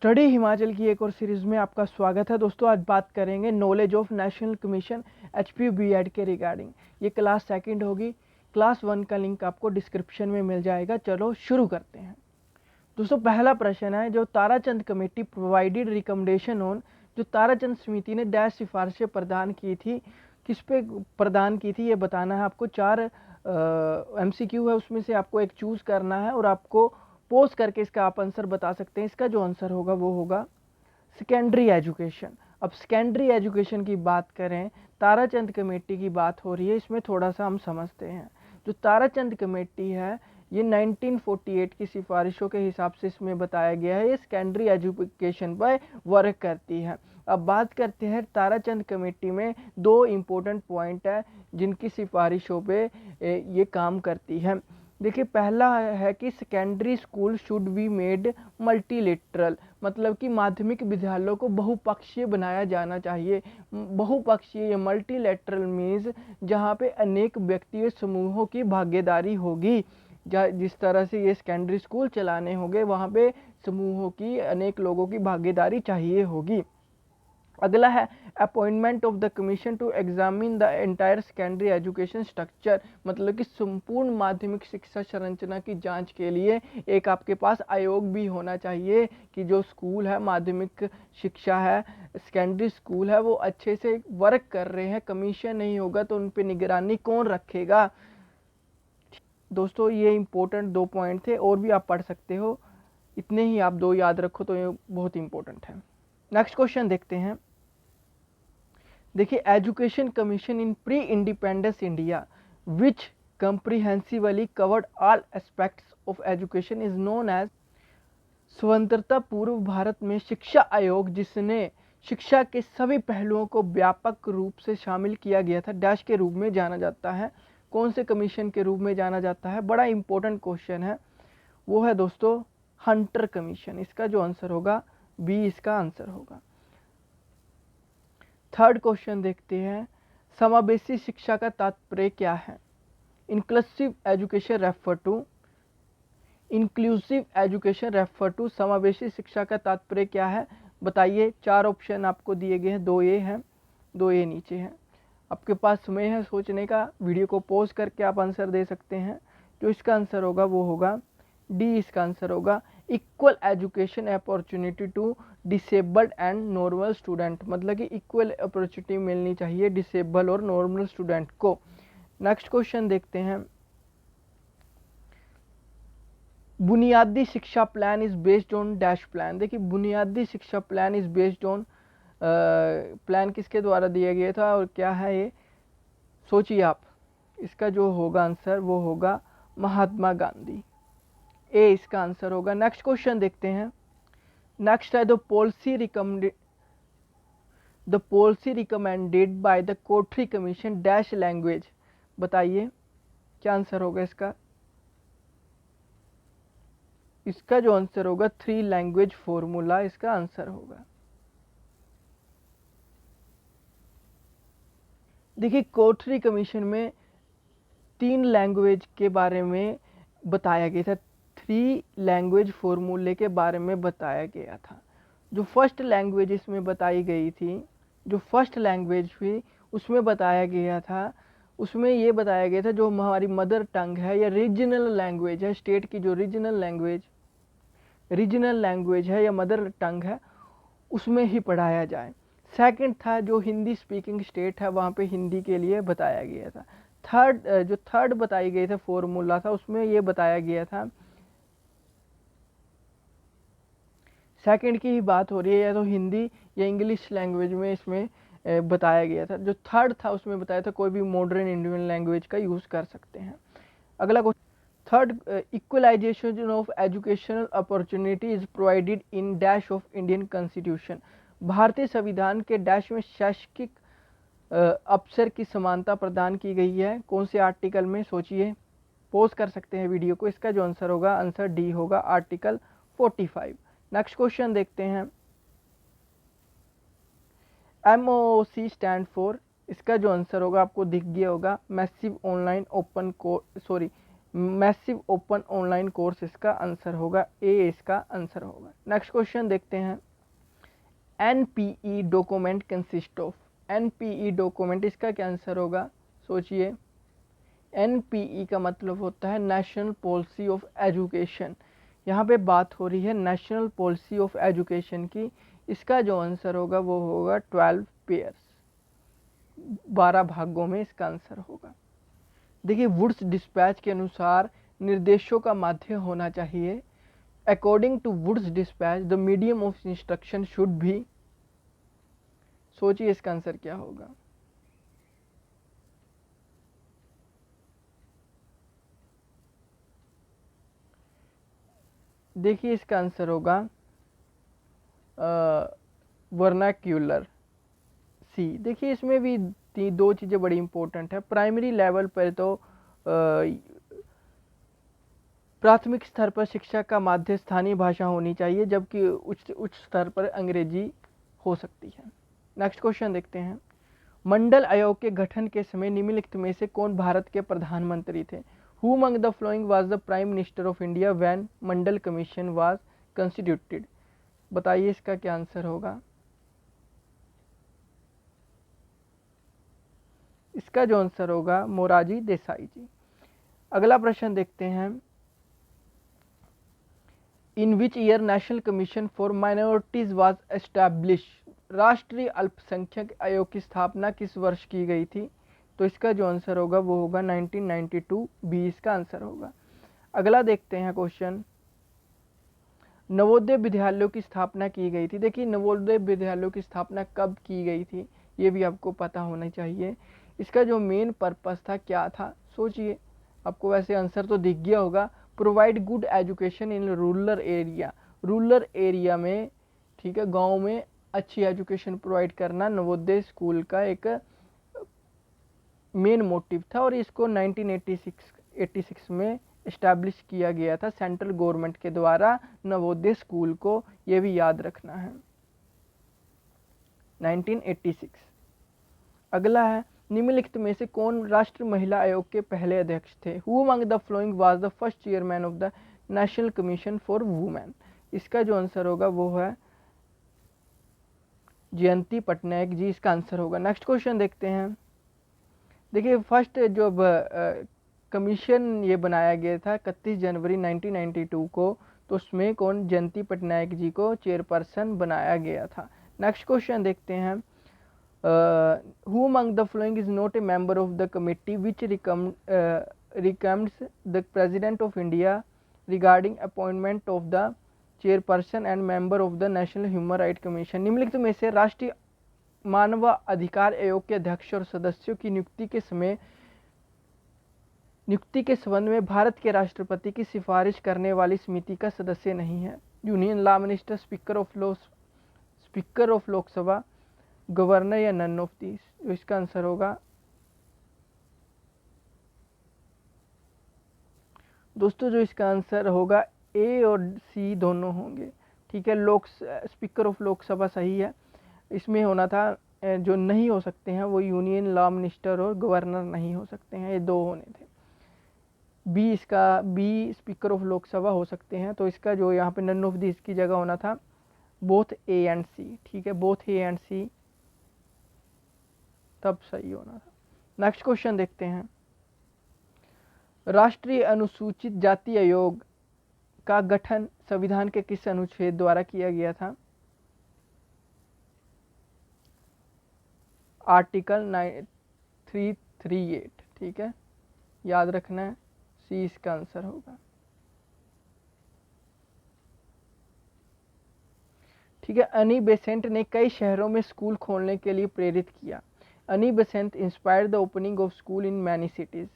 Study Himachal की एक और सीरीज़ में आपका स्वागत है दोस्तों। आज बात करेंगे knowledge of national commission HP BEd के रिगार्डिंग। ये क्लास सेकंड होगी। क्लास 1 का लिंक आपको डिस्क्रिप्शन में मिल जाएगा। चलो शुरू करते हैं दोस्तों। पहला प्रश्न है, जो Tarachand committee provided recommendation on, जो ताराचंद समिति ने डैश सिफारिशें प्रदान की थी, किस पे प्रदान की थी ये बताना है आपको। 4 एमसीक्यू है, उसमें से आपको एक चूज करना है और आपको पोस्ट करके इसका आप आंसर बता सकते हैं। इसका जो आंसर होगा वो होगा सेकेंडरी एजुकेशन। अब सेकेंडरी एजुकेशन की बात करें, ताराचंद कमेटी की बात हो रही है, इसमें थोड़ा सा हम समझते हैं। जो ताराचंद कमेटी है ये 1948 की सिफारिशों के हिसाब से इसमें बताया गया है, ये सेकेंडरी एजुकेशन पर वर्क करती है। अब बात करते हैं ताराचंद कमेटी में 2 इम्पोर्टेंट पॉइंट है जिनकी सिफारिशों पे ये काम करती है। देखिए, पहला है कि secondary school should be made multilateral, मतलब कि माध्यमिक विद्यालयों को बहुपक्षीय बनाया जाना चाहिए। बहुपक्षीय मल्टीलेटरल मीन्स जहाँ पे अनेक व्यक्तियों समूहों की भागीदारी होगी। जिस तरह से ये सेकेंडरी स्कूल चलाने होंगे वहाँ पे समूहों की, अनेक लोगों की भागीदारी चाहिए होगी। अगला है appointment of the commission to examine the entire secondary education structure, मतलब कि संपूर्ण माध्यमिक शिक्षा संरचना की जांच के लिए एक आपके पास आयोग भी होना चाहिए कि जो स्कूल है, माध्यमिक शिक्षा है, सेकेंडरी स्कूल है, वो अच्छे से वर्क कर रहे हैं। कमीशन नहीं होगा तो उन पर निगरानी कौन रखेगा। दोस्तों ये इंपॉर्टेंट 2 पॉइंट थे, और भी आप पढ़ सकते हो, इतने ही आप 2 याद रखो तो ये बहुत इंपॉर्टेंट है। नेक्स्ट क्वेश्चन देखते हैं। देखिए, education commission in pre independence India which comprehensively covered all aspects of education is known as, स्वतंत्रता पूर्व भारत में शिक्षा आयोग जिसने शिक्षा के सभी पहलुओं को व्यापक रूप से शामिल किया गया था, डैश के रूप में जाना जाता है। कौन से कमीशन के रूप में जाना जाता है, बड़ा इंपॉर्टेंट क्वेश्चन है। वो है दोस्तों हंटर कमीशन। इसका जो आंसर होगा बी इसका आंसर होगा। थर्ड क्वेश्चन देखते हैं, समावेशी शिक्षा का तात्पर्य क्या है। Inclusive education refer to, inclusive education refer to, समावेशी शिक्षा का तात्पर्य क्या है बताइए। 4 ऑप्शन आपको दिए गए हैं, 2 ए हैं, 2 ए नीचे हैं। आपके पास समय है सोचने का, वीडियो को पॉज करके आप आंसर दे सकते हैं। जो इसका आंसर होगा वो होगा डी, इसका आंसर होगा equal education opportunity to disabled and normal student, मतलब कि इक्वल अपॉर्चुनिटी मिलनी चाहिए डिसेबल और नॉर्मल स्टूडेंट को। नेक्स्ट क्वेश्चन देखते हैं, बुनियादी शिक्षा plan is based on dash plan. देखिए, बुनियादी शिक्षा plan is based on, plan किसके द्वारा दिया गया था और क्या है ये, सोचिए आप। इसका जो होगा आंसर वो होगा महात्मा गांधी, ए इसका आंसर होगा। नेक्स्ट क्वेश्चन देखते हैं। नेक्स्ट है the policy recommended by the कोठरी कमीशन डैश लैंग्वेज, बताइए क्या आंसर होगा इसका। इसका जो आंसर होगा 3 लैंग्वेज फॉर्मूला इसका आंसर होगा। देखिए, कोठरी कमीशन में 3 लैंग्वेज के बारे में बताया गया था, 3 लैंग्वेज फॉर्मूले के बारे में बताया गया था। जो फर्स्ट लैंग्वेज इसमें बताई गई थी, जो फर्स्ट लैंग्वेज थी उसमें बताया गया था, उसमें ये बताया गया था जो हमारी मदर टंग है या रीजनल लैंग्वेज है, स्टेट की जो रीजनल लैंग्वेज है या मदर टंग है, उसमें ही पढ़ाया जाए। सेकंड था जो हिंदी स्पीकिंग स्टेट है वहाँ पे हिंदी के लिए बताया गया था। थर्ड बताई गई था फॉर्मूला था, उसमें ये बताया गया था, सेकंड की ही बात हो रही है, या तो हिंदी या इंग्लिश लैंग्वेज में इसमें बताया गया था। जो थर्ड था उसमें बताया था कोई भी मॉडर्न इंडियन लैंग्वेज का यूज़ कर सकते हैं। अगला question, third, equalization of educational opportunity is provided in dash of Indian constitution, भारतीय संविधान के डैश में शैक्षिक अवसर की समानता प्रदान की गई है। कौन से आर्टिकल में, सोचिए, पोज कर सकते हैं वीडियो को। इसका जो आंसर होगा, आंसर डी होगा, आर्टिकल 45। नेक्स्ट क्वेश्चन देखते हैं, MOOC स्टैंड फॉर, इसका जो आंसर होगा आपको दिख गया होगा massive online open course, sorry massive open online course इसका आंसर होगा, ए इसका आंसर होगा। नेक्स्ट क्वेश्चन देखते हैं। NPE document consist of, NPE document इसका क्या आंसर होगा, सोचिए। एनपीई का मतलब होता है नेशनल पॉलिसी ऑफ एजुकेशन। यहाँ पे बात हो रही है नेशनल पॉलिसी ऑफ एजुकेशन की। इसका जो आंसर होगा वो होगा 12 पेयर्स, 12 भागों में इसका आंसर होगा। देखिए वुड्स डिस्पैच के अनुसार निर्देशों का माध्यम होना चाहिए। According to Wood's Despatch the medium of instruction should भी, सोचिए इसका आंसर क्या होगा। देखिए इसका आंसर होगा वर्नाक्यूलर, सी। देखिए इसमें भी दो चीज़ें बड़ी इंपॉर्टेंट है। प्राइमरी लेवल पर तो प्राथमिक स्तर पर शिक्षा का माध्यम स्थानीय भाषा होनी चाहिए, जबकि उच्च स्तर पर अंग्रेजी हो सकती है। नेक्स्ट क्वेश्चन देखते हैं। मंडल आयोग के गठन के समय निम्नलिखित में से कौन भारत के प्रधानमंत्री थे? Who among the following was the prime minister of India when Mandal commission was constituted? बताइए इसका क्या आंसर होगा। इसका जो आंसर होगा मोरारजी देसाई जी। अगला प्रश्न देखते हैं। In which year National Commission for Minorities was establish? राष्ट्रीय अल्पसंख्यक आयोग की स्थापना किस वर्ष की गई थी? तो इसका जो आंसर होगा वो होगा 1992, बी इसका आंसर होगा। अगला देखते हैं क्वेश्चन। नवोदय विद्यालयों की स्थापना की गई थी। देखिए नवोदय विद्यालयों की स्थापना कब की गई थी, ये भी आपको पता होना चाहिए। इसका जो मेन पर्पस था क्या था, सोचिए। आपको वैसे आंसर तो दिख गया होगा। Provide good education in rural area, rural area में, ठीक है, गांव में अच्छी एजुकेशन प्रोवाइड करना नवोदय स्कूल का एक मेन मोटिव था। और इसको 1986 में इस्टेब्लिश किया गया था सेंट्रल गवर्नमेंट के द्वारा नवोदय स्कूल को, ये भी याद रखना है, 1986। अगला है, निम्नलिखित में से कौन राष्ट्रीय महिला आयोग के पहले अध्यक्ष थे? Who among the flowing was the first chairman of the national Commission for women? इसका जो आंसर होगा वो है जयंती पटनायक जी, इसका आंसर होगा। नेक्स्ट क्वेश्चन देखते हैं। देखिए फर्स्ट जो कमीशन ये बनाया गया था 31 जनवरी 1992 को, तो उसमें कौन, जयंती पटनायक जी को चेयरपर्सन बनाया गया था। नेक्स्ट क्वेश्चन देखते हैं। Who among the following is not a member of the committee which recommends the president of India regarding appointment of the chairperson and member of the national human right commission? निम्नलिखित में से राष्ट्रीय मानव अधिकार आयोग के अध्यक्ष और सदस्यों की नियुक्ति के संबंध में भारत के राष्ट्रपति की सिफारिश करने वाली समिति का सदस्य नहीं है? Union law minister, speaker of Lok Sabha, governor या नन ऑफ दीस? जो इसका आंसर होगा दोस्तों, जो इसका आंसर होगा ए और सी दोनों होंगे, ठीक है। स्पीकर ऑफ लोकसभा सही है। इसमें होना था, जो नहीं हो सकते हैं वो यूनियन लॉ मिनिस्टर और गवर्नर नहीं हो सकते हैं, ये दो होने थे। बी इसका, बी स्पीकर ऑफ लोकसभा हो सकते हैं, तो इसका जो यहाँ पे नन ऑफ दिस की जगह होना था बोथ ए एंड सी, ठीक है, बोथ ए एंड सी तब सही होना था। नेक्स्ट क्वेश्चन देखते हैं। राष्ट्रीय अनुसूचित जाति आयोग का गठन संविधान के किस अनुच्छेद द्वारा किया गया था? आर्टिकल 338, ठीक है, याद रखना है, सी इसका आंसर होगा। ठीक है, अनी बेसेंट ने कई शहरों में स्कूल खोलने के लिए प्रेरित किया। अनी Besant inspired the opening of school in many cities.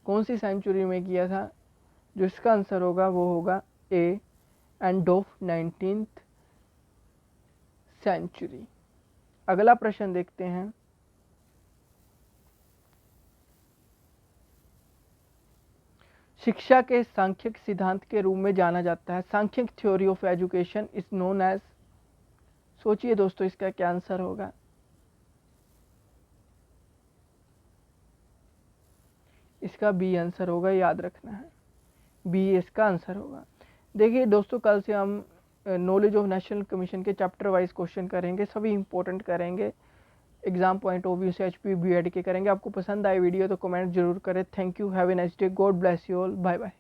कौन सी सेंचुरी में किया था? जो इसका आंसर होगा वो होगा ए, एंड ऑफ 19th सेंचुरी। अगला प्रश्न देखते हैं। शिक्षा के सांख्यिक सिद्धांत के रूप में जाना जाता है। सांख्यिक theory of education is known as, सोचिए दोस्तों इसका क्या आंसर होगा। इसका बी आंसर होगा, याद रखना है, बी इसका आंसर होगा। देखिए दोस्तों, कल से हम नॉलेज ऑफ नेशनल कमीशन के चैप्टर वाइज क्वेश्चन करेंगे, सभी इंपॉर्टेंट करेंगे, एग्जाम पॉइंट ऑफ व्यू से एचपीयू बीएड के करेंगे। आपको पसंद आए वीडियो तो कमेंट जरूर करें। Thank you, have a nice day, God bless you all, bye bye.